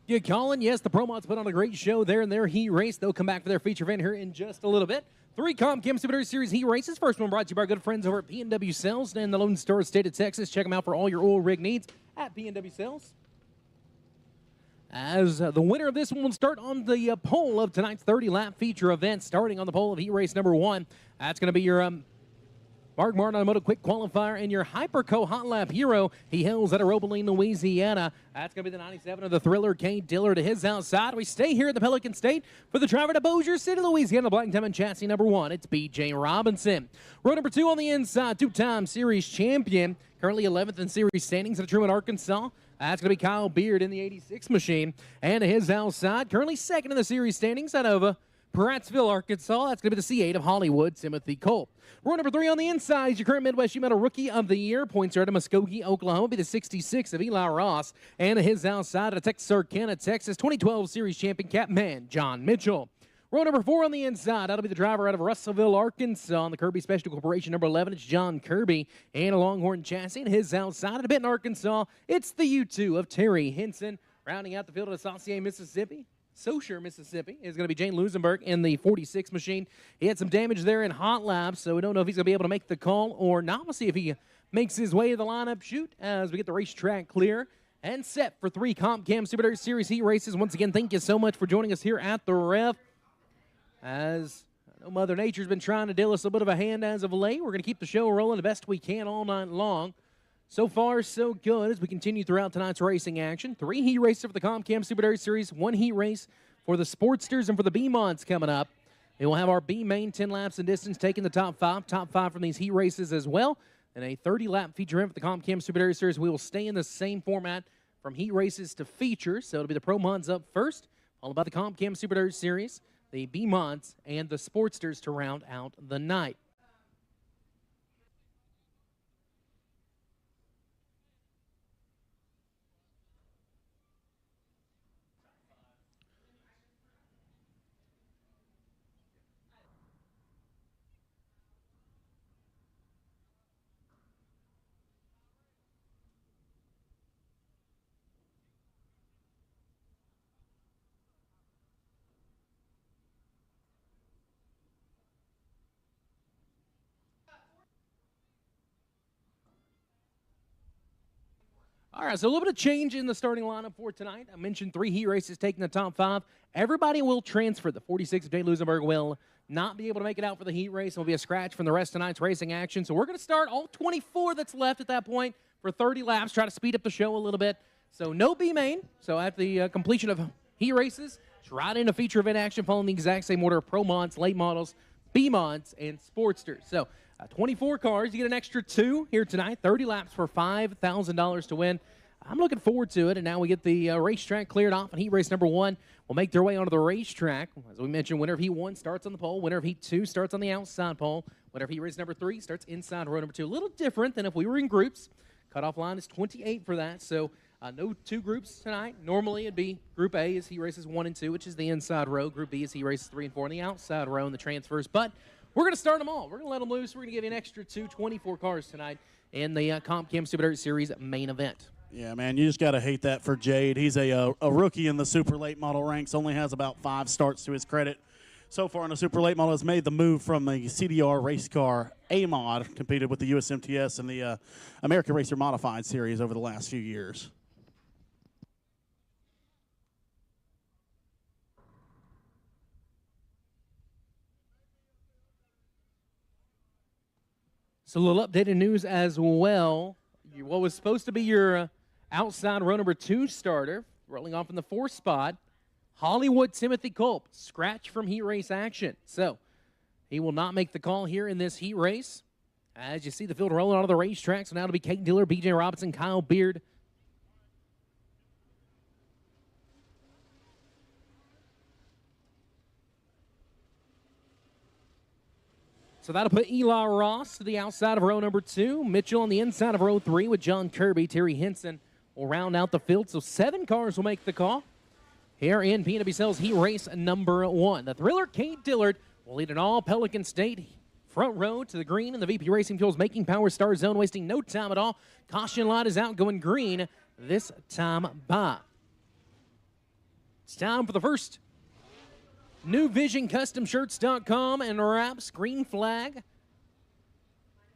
you, Colin. Yes, the Pro Mods put on a great show there in their heat race. They'll come back for their feature event here in just a little bit. 3 Comp Chem Super Series heat races. First one brought to you by our good friends over at P&W Sales in the Lone Star State of Texas. Check them out for all your oil rig needs at P&W Sales. As the winner of this one will start on the pole of tonight's 30-lap feature event, starting on the pole of heat race number 1. That's going to be your Mark Martin Automotive Quick Qualifier and your Hyperco Hot Lap Hero. He hails out of Robeline, Louisiana. That's going to be the 97 of the Thriller, Kate Diller to his outside. We stay here at the Pelican State for the driver to Bossier City, Louisiana, Black Diamond chassis number 1. It's B.J. Robinson. Row number 2 on the inside, 2-time series champion, currently 11th in series standings out of Truman, Arkansas. That's going to be Kyle Beard in the 86 machine. And to his outside, currently 2nd in the series standings out of Prattsville, Arkansas. That's going to be the C8 of Hollywood, Timothy Cole. Row number 3 on the inside is your current Midwest U-Metal Rookie of the Year. Points are out of Muskogee, Oklahoma. Be the 66 of Eli Ross. And to his outside of Texarkana, Texas, 2012 Series Champion Capman John Mitchell. Row number 4 on the inside, that'll be the driver out of Russellville, Arkansas, on the Kirby Special Corporation number 11. It's John Kirby and a Longhorn chassis. And his outside of Benton, Arkansas, it's the U2 of Terry Henson. Rounding out the field of Saucier, Mississippi. Saucier, Mississippi, is going to be Jane Lusenberg in the 46 machine. He had some damage there in hot laps, so we don't know if he's going to be able to make the call or not. We'll see if he makes his way to the lineup chute as we get the racetrack clear and set for 3 Comp Chem Super Dirt Series heat races. Once again, thank you so much for joining us here at the Rev. As I know Mother Nature's been trying to deal us a bit of a hand as of late, we're going to keep the show rolling the best we can all night long. So far, so good as we continue throughout tonight's racing action. 3 heat races for the Comp Chem Super Dirt Series, 1 heat race for the Sportsters and for the B-Mods coming up. We will have our B-Main 10 laps in distance taking the top 5 from these heat races as well. And a 30-lap feature event for the Comp Chem Super Dirt Series. We will stay in the same format from heat races to features. So it'll be the Pro Mods up first, followed by the Comp Chem Super Dirt Series, the B-Mods, and the Sportsters to round out the night. All right, so a little bit of change in the starting lineup for tonight. I mentioned 3 heat races taking the top 5. Everybody will transfer. The 46 of Jay Lusenberg will not be able to make it out for the heat race. It will be a scratch from the rest of tonight's racing action. So we're going to start all 24 that's left at that point for 30 laps, try to speed up the show a little bit. So no B-Main. So at the completion of heat races, it's right into feature event action following the exact same order of Pro Mods, Late Models, B-Mods, and Sportsters. So 24 cars. You get an extra 2 here tonight. 30 laps for $5,000 to win. I'm looking forward to it. And now we get the racetrack cleared off. And heat race number 1 will make their way onto the racetrack. As we mentioned, winner of heat 1 starts on the pole. Winner of heat 2 starts on the outside pole. Winner of heat race number 3 starts inside row number 2. A little different than if we were in groups. Cutoff line is 28 for that. So no 2 groups tonight. Normally it'd be Group A is heat races 1 and 2, which is the inside row. Group B is heat races 3 and 4 on the outside row and the transfers. But we're going to start them all. We're going to let them loose. We're going to give you an extra 24 cars tonight in the Comp Chem Super Dirt Series main event. Yeah, man, you just got to hate that for Jade. He's a rookie in the super late model ranks, only has about 5 starts to his credit. So far in the super late model has made the move from the CDR race car A-Mod, competed with the USMTS and the American Racer Modified Series over the last few years. So a little updated news as well. What was supposed to be your outside row number 2 starter, rolling off in the 4th spot, Hollywood Timothy Culp, scratch from heat race action. So he will not make the call here in this heat race. As you see the field rolling onto the racetrack, so now it'll be Kate Diller, B.J. Robinson, Kyle Beard. So that'll put Eli Ross to the outside of row number 2. Mitchell on the inside of row 3 with John Kirby. Terry Henson will round out the field. So 7 cars will make the call here in P&W Sales heat race number 1. The Thriller, Kate Dillard, will lead an all Pelican State front row to the green, and the VP Racing Fuels making power star zone, wasting no time at all. Caution light is out, going green this time by. It's time for the first NewVisionCustomShirts.com and wraps green flag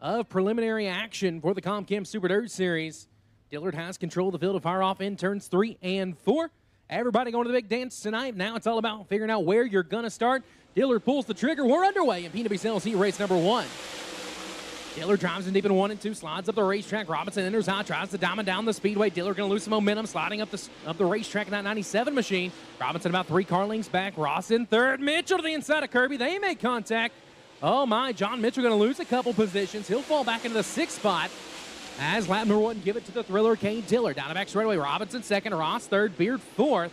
of preliminary action for the Comcam Super Dirt Series. Dillard has control of the field to fire off in turns 3 and 4. Everybody going to the big dance tonight. Now it's all about figuring out where you're going to start. Dillard pulls the trigger. We're underway in PWCL's Heat Race number 1. Dillard drives in deep in 1 and 2, slides up the racetrack. Robinson enters hot, tries to diamond down the speedway. Dillard going to lose some momentum, sliding up the racetrack in that 97 machine. Robinson about 3 car lengths back. Ross in third. Mitchell to the inside of Kirby. They make contact. Oh my, John Mitchell going to lose a couple positions. He'll fall back into the 6th spot as lap number 1 give it to the thriller Kane Dillard. Down the back straightaway, Robinson 2nd, Ross 3rd, Beard 4th,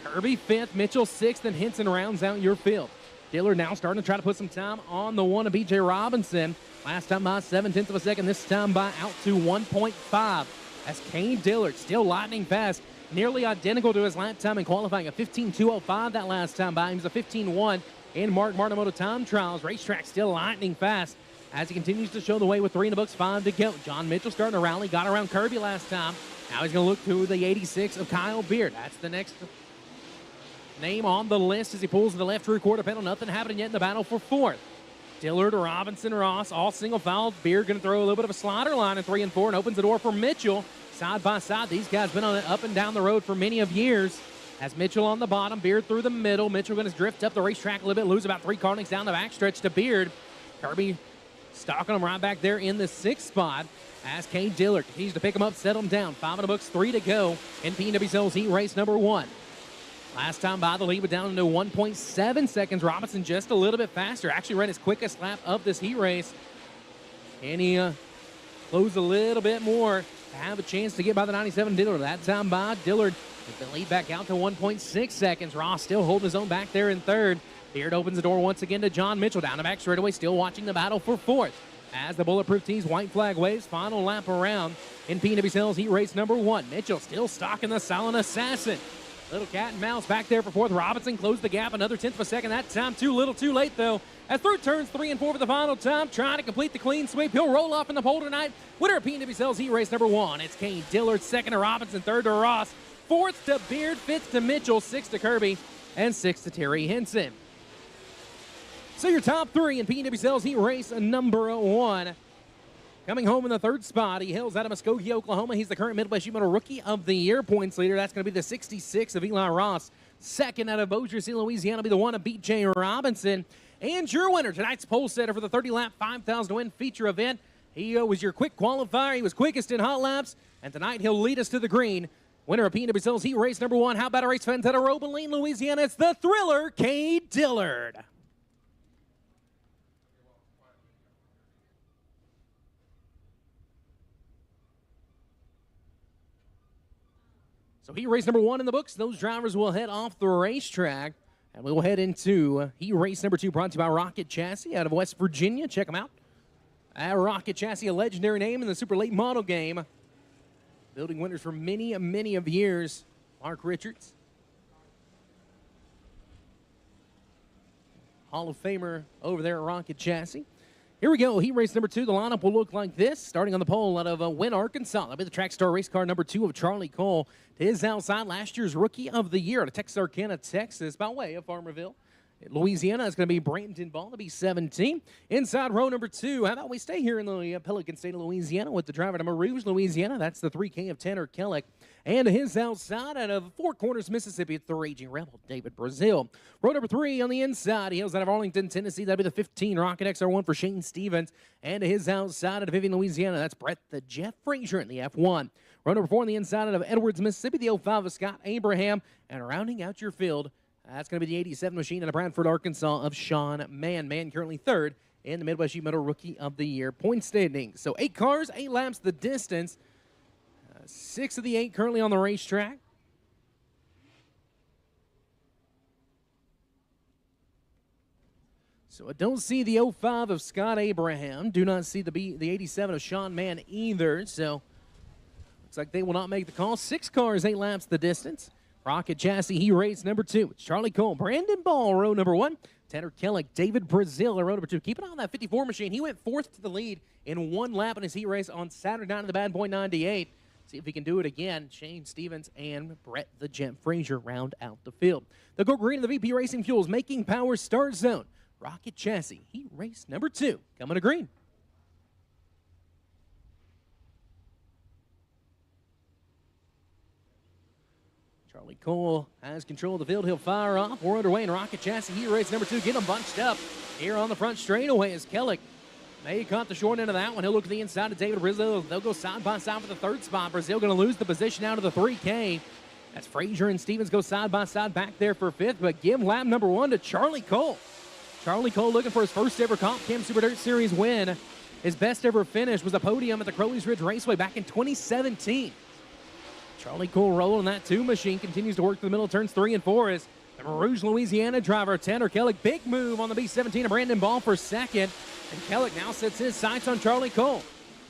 Kirby 5th, Mitchell 6th, and Henson rounds out your field. Dillard now starting to try to put some time on the one of B.J. Robinson. Last time by 0.7 of a second, this time by out to 1.5. As Kane Dillard still lightning fast, nearly identical to his lap time in qualifying, a 15.205 that last time by. He was a 15.1 in Mark Martin Moto Time Trials. Racetrack still lightning fast as he continues to show the way with 3 in the books, 5 to go. John Mitchell starting to rally, got around Kirby last time. Now he's going to look to the 86 of Kyle Beard. That's the next name on the list as he pulls to the left rear quarter panel. Nothing happening yet in the battle for 4th. Dillard, Robinson, Ross, all single foul. Beard going to throw a little bit of a slider line in 3 and 4 and opens the door for Mitchell. Side by side, these guys been on it up and down the road for many of years. As Mitchell on the bottom, Beard through the middle. Mitchell going to drift up the racetrack a little bit, lose about 3 car lengths down the backstretch to Beard. Kirby stalking him right back there in the 6th spot as Kane Dillard continues to pick him up, set him down. 5 in the books, 3 to go in PWCL's Heat Race number 1. Last time by, the lead went down into 1.7 seconds. Robinson just a little bit faster. Actually ran his quickest lap of this heat race. And he closed a little bit more to have a chance to get by the 97 Dillard. That time by, Dillard with the lead back out to 1.6 seconds. Ross still holding his own back there in 3rd. Beard opens the door once again to John Mitchell. Down the back straightaway, still watching the battle for 4th. As the Bulletproof Tees white flag waves, final lap around in PWCL's Heat Race number 1. Mitchell still stalking the Silent Assassin. Little cat and mouse back there for 4th. Robinson closed the gap another 1/10 of a second. That time too little too late though. As through turns 3 and 4 for the final time, trying to complete the clean sweep. He'll roll off in the pole tonight. Winner of PWCL's Heat Race number 1. It's Kane Dillard, 2nd to Robinson, 3rd to Ross, 4th to Beard, 5th to Mitchell, 6th to Kirby, and 6th to Terry Henson. So your top 3 in PWCL's Heat Race number 1. Coming home in the 3rd spot, he hails out of Muskogee, Oklahoma. He's the current Midwest Sheet Metal Rookie of the Year points leader. That's going to be the 66 of Eli Ross. 2nd out of Bossier City, Louisiana, will be the 1 of B.J. Robinson. And your winner, tonight's pole setter for the 30-lap, 5,000 to win feature event. He was your quick qualifier. He was quickest in hot laps. And tonight he'll lead us to the green. Winner of PWCL's Heat Race number 1. How about our race fans out of Roebelin, Louisiana? It's the thriller, Kane Dillard. So Heat Race number 1 in the books. Those drivers will head off the racetrack. And we will head into Heat Race number 2, brought to you by Rocket Chassis out of West Virginia. Check them out. Rocket Chassis, a legendary name in the super late model game. Building winners for many, many of years. Mark Richards. Hall of Famer over there at Rocket Chassis. Here we go, Heat Race number 2. The lineup will look like this. Starting on the pole out of Wynn, Arkansas. That'll be the track star race car number 2 of Charlie Cole. To his outside, last year's Rookie of the Year out of Texarkana, Texas, by way of Farmerville. Louisiana is going to be Brandon Ball. That'll be 17. Inside row number 2. How about we stay here in the Pelican State of Louisiana with the driver to Rouge, Louisiana. That's the 3K of Tanner Kellick. And to his outside out of Four Corners, Mississippi, it's the Raging Rebel, David Brazil. Row number 3 on the inside. He hails out of Arlington, Tennessee. That'll be the 15 Rocket XR1 for Shane Stevens. And to his outside out of Vivian, Louisiana, that's Brett the Jeff Frazier in the F1. Row number 4 on the inside out of Edwards, Mississippi, the 05 of Scott Abraham. And rounding out your field, that's going to be the 87 machine out of Bradford, Arkansas of Sean Mann. Mann currently 3rd in the Midwest Sheet Metal Rookie of the Year point standings. So 8 cars, 8 laps the distance. 6 of the 8 currently on the racetrack. So I don't see the 05 of Scott Abraham. Do not see the 87 of Sean Mann either. So looks like they will not make the call. 6 cars, 8 laps the distance. Rocket Chassis, Heat Race number 2. It's Charlie Cole, Brandon Ball, row number 1. Tanner Kellick, David Brazil, row number 2. Keep an eye on that 54 machine. He went 4th to the lead in 1 lap in his heat race on Saturday night in the Bad Boy 98. See if he can do it again. Shane Stevens and Brett the Gent Frazier round out the field. The Go Green of the VP Racing Fuels making power start zone. Rocket Chassis, heat race number 2, coming to green. Charlie Cole has control of the field. He'll fire off. We're underway in Rocket Chassis heat race number 2. Get them bunched up here on the front straightaway as Kellick may caught the short end of that one. He'll look to the inside of David Brazil. They'll go side by side for the 3rd spot. Brazil going to lose the position out of the 3K. As Frazier and Stevens go side by side back there for 5th, but give lap number 1 to Charlie Cole. Charlie Cole looking for his first ever Comp Cam Super Dirt Series win. His best ever finish was a podium at the Crowley's Ridge Raceway back in 2017. Charlie Cole rolling that 2 machine, continues to work to the middle, turns 3 and 4 as the Rouge, Louisiana driver, Tanner Kellick. Big move on the B17 of Brandon Ball for 2nd. And Kellick now sets his sights on Charlie Cole.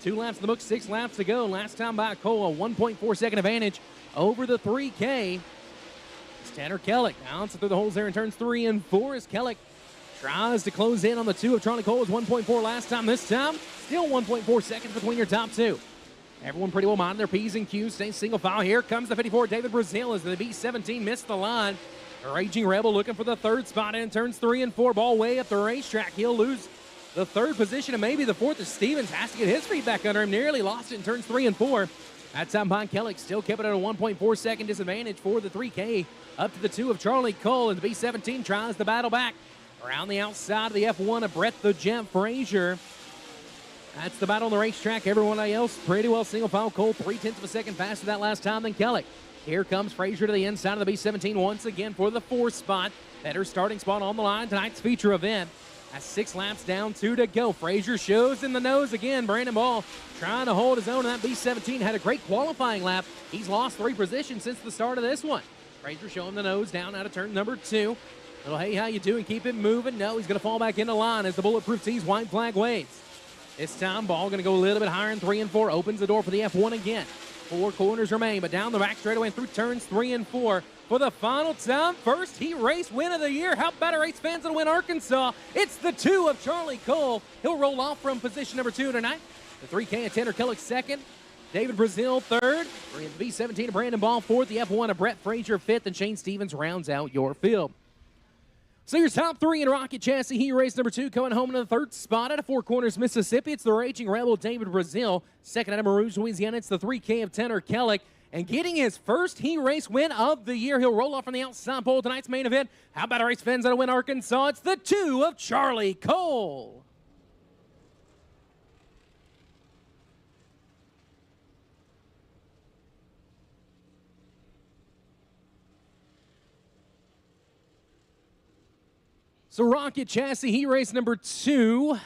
2 laps in the book, 6 laps to go. Last time by Cole, a 1.4 second advantage over the 3K. It's Tanner Kellick bouncing through the holes there and turns 3 and 4 as Kellick tries to close in on the 2 of Charlie Cole. It was 1.4 last time. This time, still 1.4 seconds between your top 2. Everyone pretty well minding their P's and Q's, staying single file. Here comes the 54, David Brazil, as the B17 missed the line. The Raging Rebel looking for the 3rd spot and turns 3 and 4. Ball way up the racetrack. He'll lose the 3rd position and maybe the 4th as Stevens has to get his feet back under him. Nearly lost it and turns 3 and 4. That time behind Kellick still kept it at a 1.4 second disadvantage for the 3K. Up to the 2 of Charlie Cole, and the B17 tries to battle back. Around the outside of the F1 of Brett the Gent Frazier. That's the battle on the racetrack. Everyone else pretty well single file. Cole 0.3 of a second faster that last time than Kellick. Here comes Frazier to the inside of the B17 once again for the 4th spot. Better starting spot on the line tonight's feature event. That's 6 laps down, 2 to go. Frazier shows in the nose again. Brandon Ball trying to hold his own. That B17 had a great qualifying lap. He's lost 3 positions since the start of this one. Frazier showing the nose down out of turn number 2. Little hey, how you doing? Keep it moving. No, he's going to fall back into line as the Bulletproof T's white flag waves. This time, Ball going to go a little bit higher in 3 and 4. Opens the door for the F1 again. 4 corners remain, but down the back straightaway and through turns 3 and 4 for the final time. First heat race win of the year. How about our race fans that'll win Arkansas? It's the 2 of Charlie Cole. He'll roll off from position number 2 tonight. The 3K of Tanner Kellick 2nd. David Brazil 3rd. The B17 of Brandon Ball 4th. The F1 of Brett Frazier 5th. And Shane Stevens rounds out your field. So your top 3 in Rocket Chassis heat race number 2 coming home in the 3rd spot out of Four Corners, Mississippi. It's the Raging Rebel, David Brazil. 2nd out of Rouge, Louisiana. It's the 3K of Tanner Kellick. And getting his first heat race win of the year. He'll roll off from the outside pole tonight's main event. How about our race fans that'll win Arkansas? It's the 2 of Charlie Cole. So Rocket Chassis heat race number 2.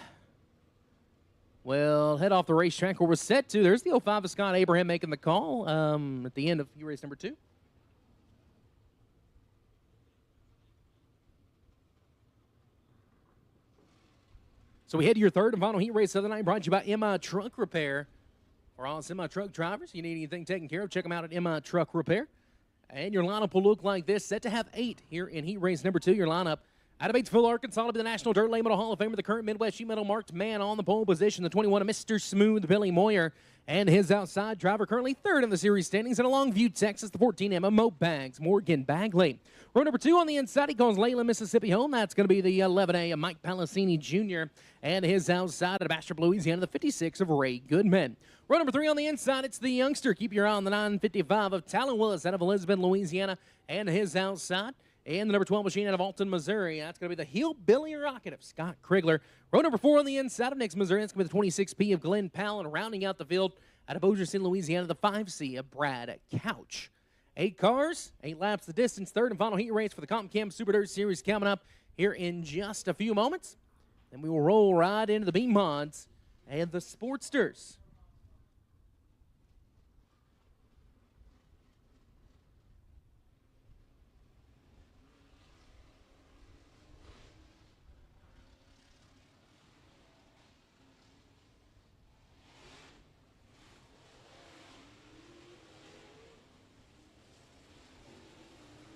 Well, head off the racetrack where we're set to. There's the 05 of Scott Abraham making the call at the end of heat race number 2. So we head to your 3rd and final heat race of the night, brought to you by MI Truck Repair. For all semi-truck drivers, you need anything taken care of, check them out at MI Truck Repair. And your lineup will look like this, set to have 8 here in heat race number 2. Your lineup out of Batesville, Arkansas, to be the National Dirt Late Model Hall of Famer, the current Midwest Sheet Metal marked man on the pole position, the 21 of Mr. Smooth, Billy Moyer, and his outside driver, currently 3rd in the series standings, in Longview, Texas, the 14 Mo Bags, Morgan Bagley. Row number 2 on the inside, he calls Leyland, Mississippi home. That's going to be the 11A of Mike Palacini Jr., and his outside at Bastrop, Louisiana, the 56 of Ray Goodman. Row number 3 on the inside, it's the youngster. Keep your eye on the 955 of Talon Willis out of Elizabeth, Louisiana, and his outside. And the number 12 machine out of Alton, Missouri. That's going to be the Hillbilly Rocket of Scott Krigler. Row number 4 on the inside of Nix, Missouri. That's going to be the 26P of Glenn Powell. And rounding out the field out of Bossier City, Louisiana, the 5C of Brad Couch. 8 cars, 8 laps the distance. 3rd and final heat race for the Comp Cam Super Dirt Series coming up here in just a few moments. Then we will roll right into the B Mods and the Sportsters.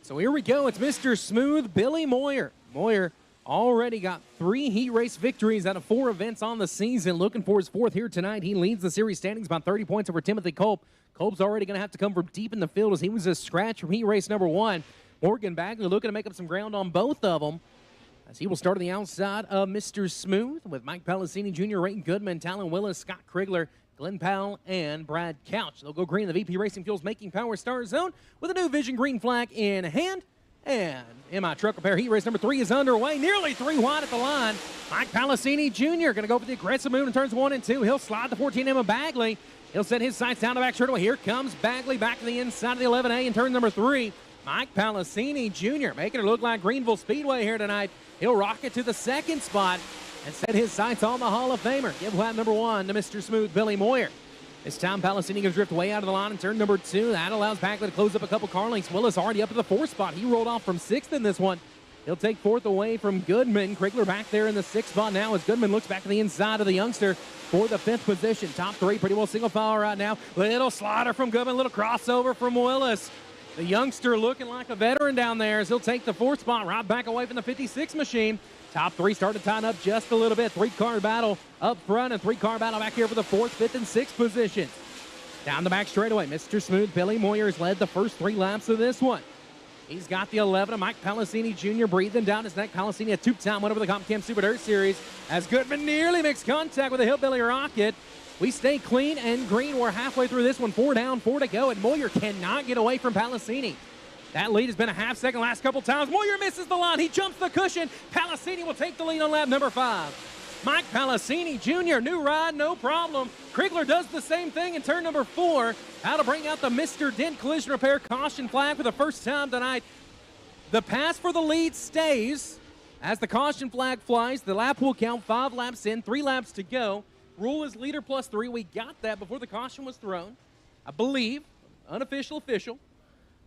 So here we go. It's Mr. Smooth, Billy Moyer. Moyer Already got 3 heat race victories out of 4 events on the season. Looking for his 4th here tonight. He leads the series standings by 30 points over Timothy Culp. Culp's already going to have to come from deep in the field as he was a scratch from heat race number 1. Morgan Bagley looking to make up some ground on both of them, as he will start on the outside of Mr. Smooth with Mike Palacini Jr., Ray Goodman, Talon Willis, Scott Krigler, Glenn Powell, and Brad Couch. They'll go green. The VP Racing Fuels making power star zone with a new Vision green flag in hand. And MI Truck Repair heat race number 3 is underway. Nearly 3 wide at the line. Mike Palacini Jr. going to go for the aggressive move in turns 1 and 2. He'll slide the 14 Emma Bagley. He'll set his sights down the back straightaway. Here comes Bagley back to the inside of the 11A in turn number 3. Mike Palacini Jr. making it look like Greenville Speedway here tonight. He'll rocket to the 2nd spot and set his sights on the Hall of Famer. Give lap number 1 to Mr. Smooth, Billy Moyer. This time, Palacini goes drift way out of the line in turn number 2. That allows Bagley to close up a couple car lengths. Willis already up to the 4th spot. He rolled off from 6th in this one. He'll take 4th away from Goodman. Krigler back there in the 6th spot now as Goodman looks back to the inside of the youngster for the 5th position. Top 3 pretty well single file right now. Little slider from Goodman, little crossover from Willis. The youngster looking like a veteran down there as he'll take the 4th spot right back away from the 56 machine. Top 3 started tying up just a little bit. 3-car battle up front and 3-car battle back here for the 4th, 5th, and 6th positions. Down the back straightaway, Mr. Smooth, Billy Moyer's led the first 3 laps of this one. He's got the 11 of Mike Palacini Jr. breathing down his neck. Palacini a 2-time win over the Comp Cam Super Dirt Series as Goodman nearly makes contact with a Hillbilly Rocket. We stay clean and green. We're halfway through this one. 4 down, 4 to go, and Moyer cannot get away from Palacini. That lead has been a half-second last couple times. Moyer misses the line. He jumps the cushion. Palacini will take the lead on lap number 5. Mike Palacini Jr., new ride, no problem. Krigler does the same thing in turn number 4. How to bring out the Mr. Dent Collision Repair caution flag for the first time tonight. The pass for the lead stays as the caution flag flies. The lap will count 5 laps in, 3 laps to go. Rule is leader plus 3. We got that before the caution was thrown. I believe, unofficial, official.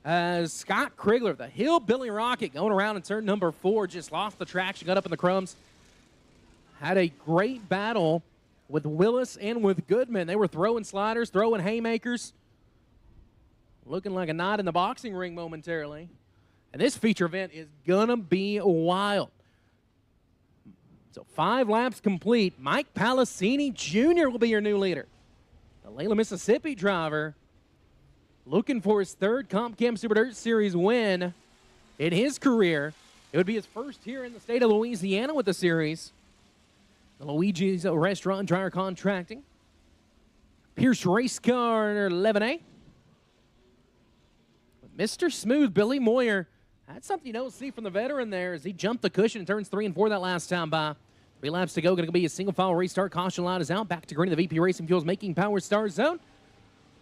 As Scott Krigler, the Hillbilly Rocket, going around in turn number 4, just lost the traction, got up in the crumbs. Had a great battle with Willis and with Goodman. They were throwing sliders, throwing haymakers. Looking like a knot in the boxing ring momentarily. And this feature event is going to be wild. So 5 laps complete. Mike Palacini Jr. will be your new leader. The Layla, Mississippi driver looking for his 3rd Comp Cam Super Dirt Series win in his career. It would be his first here in the state of Louisiana with the series. The Luigi's Restaurant Dryer Contracting. Pierce Race Car 11A. Mr. Smooth, Billy Moyer. That's something you don't see from the veteran there as he jumped the cushion in turns 3 and 4 that last time by. 3 laps to go. Going to be a single file restart. Caution light is out. Back to green. The VP Racing Fuels making power star zone.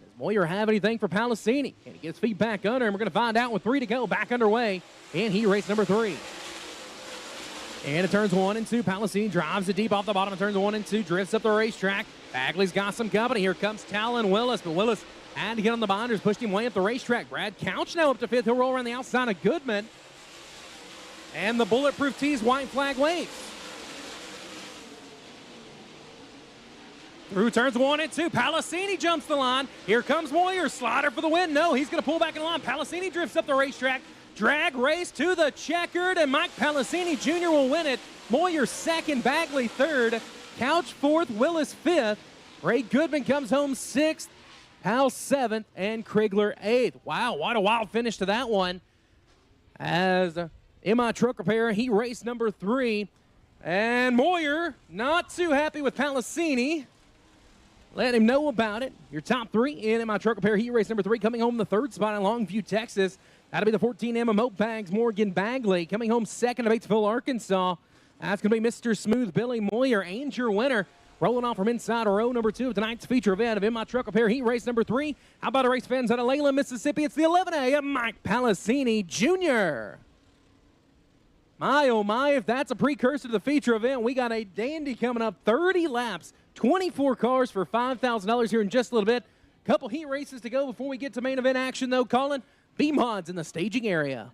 Does Moyer have anything for Palacini? Can he get his feet back under him? We're going to find out with 3 to go. Back underway. And he race number 3. And it turns 1 and 2. Palacini drives it deep off the bottom of turns 1 and 2. Drifts up the racetrack. Bagley's got some company. Here comes Talon Willis. But Willis had to get on the binders. Pushed him way up the racetrack. Brad Couch now up to 5th. He'll roll around the outside of Goodman. And the Bulletproof Tees white flag waves. Through turns 1 and 2. Palacini jumps the line. Here comes Moyer. Slider for the win. No, he's going to pull back in line. Palacini drifts up the racetrack. Drag race to the checkered, and Mike Palacini Jr. will win it. Moyer 2nd, Bagley 3rd, Couch 4th, Willis 5th. Ray Goodman comes home 6th, Powell 7th, and Krigler 8th. Wow, what a wild finish to that one. As MI Truck Repair, he raced number 3. And Moyer, not too happy with Palacini. Let him know about it. Your top 3 in MI Truck Repair, he raced number 3, coming home the 3rd spot in Longview, Texas. That'll be the 14 MMO bags, Morgan Bagley. Coming home 2nd to Batesville, Arkansas. That's going to be Mr. Smooth, Billy Moyer, and your winner. Rolling off from inside row number 2 of tonight's feature event of MI Truck Repair Heat Race number 3. How about our race fans out of Layla, Mississippi? It's the 11A of Mike Palacini Jr. My, oh my, if that's a precursor to the feature event, we got a dandy coming up. 30 laps, 24 cars for $5,000 here in just a little bit. Couple heat races to go before we get to main event action, though. Colin, B-Mods in the staging area.